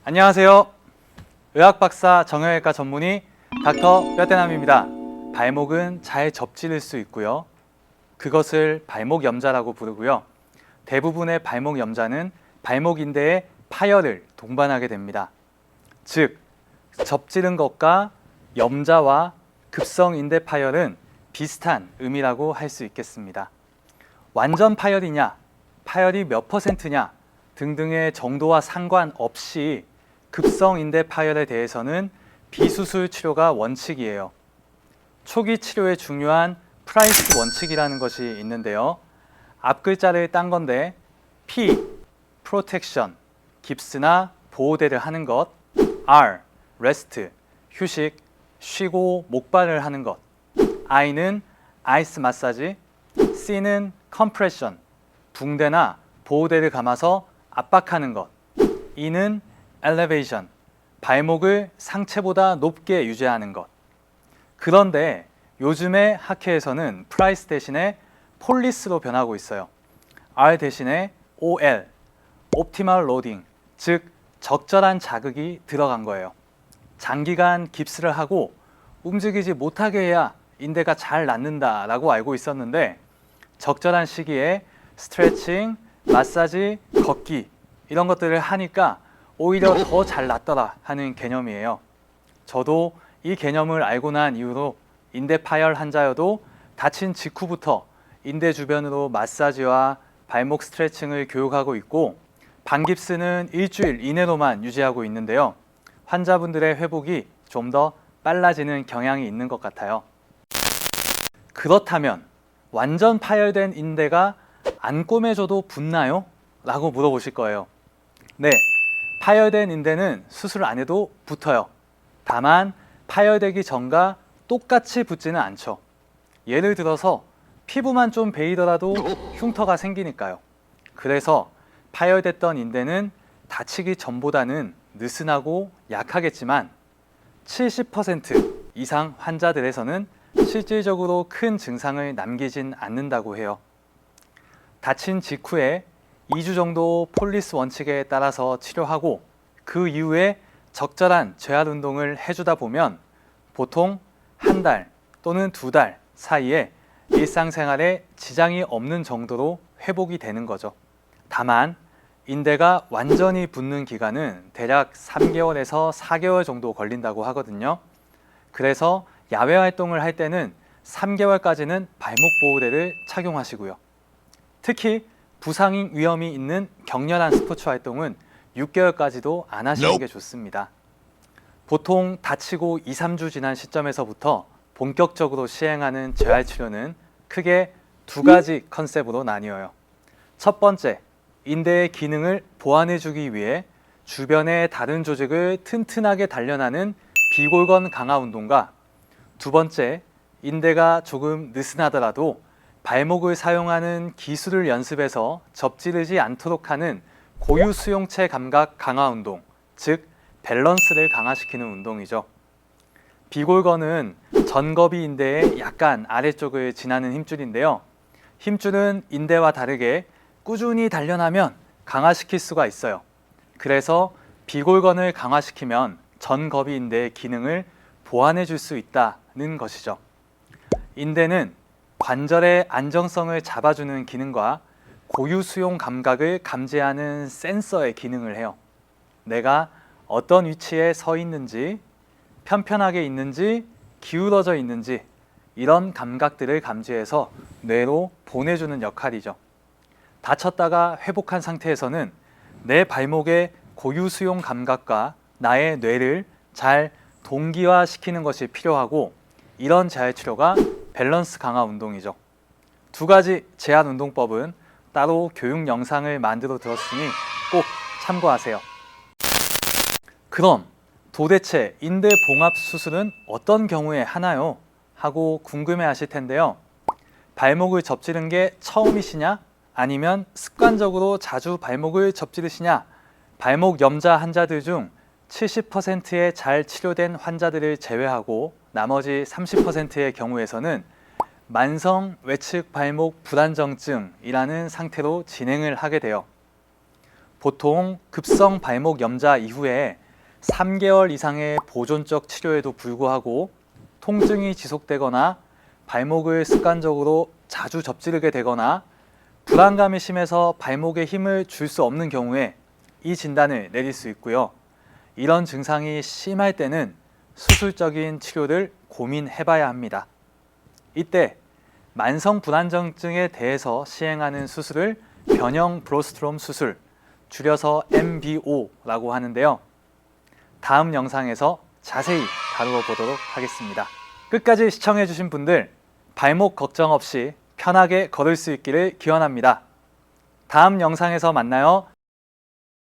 안녕하세요. 의학박사 정형외과 전문의 닥터 뼈대남입니다. 발목은 잘 접질릴 수 있고요. 그것을 발목 염좌라고 부르고요. 대부분의 발목 염좌는 발목 인대의 파열을 동반하게 됩니다. 즉, 접지른 것과 염좌와 급성 인대 파열은 비슷한 의미라고 할 수 있겠습니다. 완전 파열이냐, 파열이 몇 %냐 등등의 정도와 상관없이 급성 인대 파열에 대해서는 비수술 치료가 원칙이에요. 초기 치료에 중요한 프라이스 원칙이라는 것이 있는데요. 앞 글자를 딴 건데 P, 프로텍션, 깁스나 보호대를 하는 것, R, 레스트, 휴식, 쉬고 목발을 하는 것, I는 아이스 마사지, C는 컴프레션, 붕대나 보호대를 감아서 압박하는 것, E는 엘리베이션, 발목을 상체보다 높게 유지하는 것. 그런데 요즘의 학회에서는 프라이스 대신에 폴리스로 변하고 있어요. R 대신에 OL, 옵티멀 로딩, 즉 적절한 자극이 들어간 거예요. 장기간 깁스를 하고 움직이지 못하게 해야 인대가 잘 낫는다라고 알고 있었는데 적절한 시기에 스트레칭, 마사지, 걷기 이런 것들을 하니까 오히려 더 잘 낫더라 하는 개념이에요. 저도 이 개념을 알고 난 이후로 인대 파열 환자여도 다친 직후부터 인대 주변으로 마사지와 발목 스트레칭을 교육하고 있고 반깁스는 일주일 이내로만 유지하고 있는데요. 환자분들의 회복이 좀 더 빨라지는 경향이 있는 것 같아요. 그렇다면 완전 파열된 인대가 안 꼬매줘도 붓나요? 라고 물어보실 거예요. 네, 파열된 인대는 수술 안 해도 붙어요. 다만 파열되기 전과 똑같이 붙지는 않죠. 예를 들어서 피부만 좀 베이더라도 흉터가 생기니까요. 그래서 파열됐던 인대는 다치기 전보다는 느슨하고 약하겠지만 70% 이상 환자들에서는 실질적으로 큰 증상을 남기진 않는다고 해요. 다친 직후에 2주 정도 폴리스 원칙에 따라서 치료하고 그 이후에 적절한 재활 운동을 해주다 보면 보통 한 달 또는 2달 사이에 일상생활에 지장이 없는 정도로 회복이 되는 거죠. 다만 인대가 완전히 붙는 기간은 대략 3개월에서 4개월 정도 걸린다고 하거든요. 그래서 야외 활동을 할 때는 3개월까지는 발목 보호대를 착용하시고요. 특히 부상 위험이 있는 격렬한 스포츠 활동은 6개월까지도 안 하시는 게 좋습니다. 보통 다치고 2, 3주 지난 시점에서부터 본격적으로 시행하는 재활 치료는 크게 두 가지 컨셉으로 나뉘어요. 첫 번째, 인대의 기능을 보완해주기 위해 주변의 다른 조직을 튼튼하게 단련하는 비골건 강화 운동과 두 번째, 인대가 조금 느슨하더라도 발목을 사용하는 기술을 연습해서 접지르지 않도록 하는 고유 수용체 감각 강화 운동, 즉 밸런스를 강화시키는 운동이죠. 비골건은 전거비 인대의 약간 아래쪽을 지나는 힘줄인데요. 힘줄은 인대와 다르게 꾸준히 단련하면 강화시킬 수가 있어요. 그래서 비골건을 강화시키면 전거비 인대의 기능을 보완해 줄 수 있다는 것이죠. 인대는 관절의 안정성을 잡아주는 기능과 고유 수용 감각을 감지하는 센서의 기능을 해요. 내가 어떤 위치에 서 있는지, 편편하게 있는지, 기울어져 있는지 이런 감각들을 감지해서 뇌로 보내주는 역할이죠. 다쳤다가 회복한 상태에서는 내 발목의 고유 수용 감각과 나의 뇌를 잘 동기화시키는 것이 필요하고 이런 재활 치료가 밸런스 강화 운동이죠. 두 가지 재활 운동법은 따로 교육 영상을 만들어 두었으니 꼭 참고하세요. 그럼 도대체 인대 봉합 수술은 어떤 경우에 하나요? 하고 궁금해 하실 텐데요. 발목을 접지른 게 처음이시냐? 아니면 습관적으로 자주 발목을 접지르시냐? 발목 염좌 환자들 중 70%의 잘 치료된 환자들을 제외하고 나머지 30%의 경우에서는 만성 외측 발목 불안정증이라는 상태로 진행을 하게 돼요. 보통 급성 발목 염좌 이후에 3개월 이상의 보존적 치료에도 불구하고 통증이 지속되거나 발목을 습관적으로 자주 접지르게 되거나 불안감이 심해서 발목에 힘을 줄 수 없는 경우에 이 진단을 내릴 수 있고요. 이런 증상이 심할 때는 수술적인 치료를 고민해봐야 합니다. 이때 만성 불안정증에 대해서 시행하는 수술을 변형 브로스트롬 수술, 줄여서 MBO라고 하는데요. 다음 영상에서 자세히 다루어 보도록 하겠습니다. 끝까지 시청해주신 분들 발목 걱정 없이 편하게 걸을 수 있기를 기원합니다. 다음 영상에서 만나요.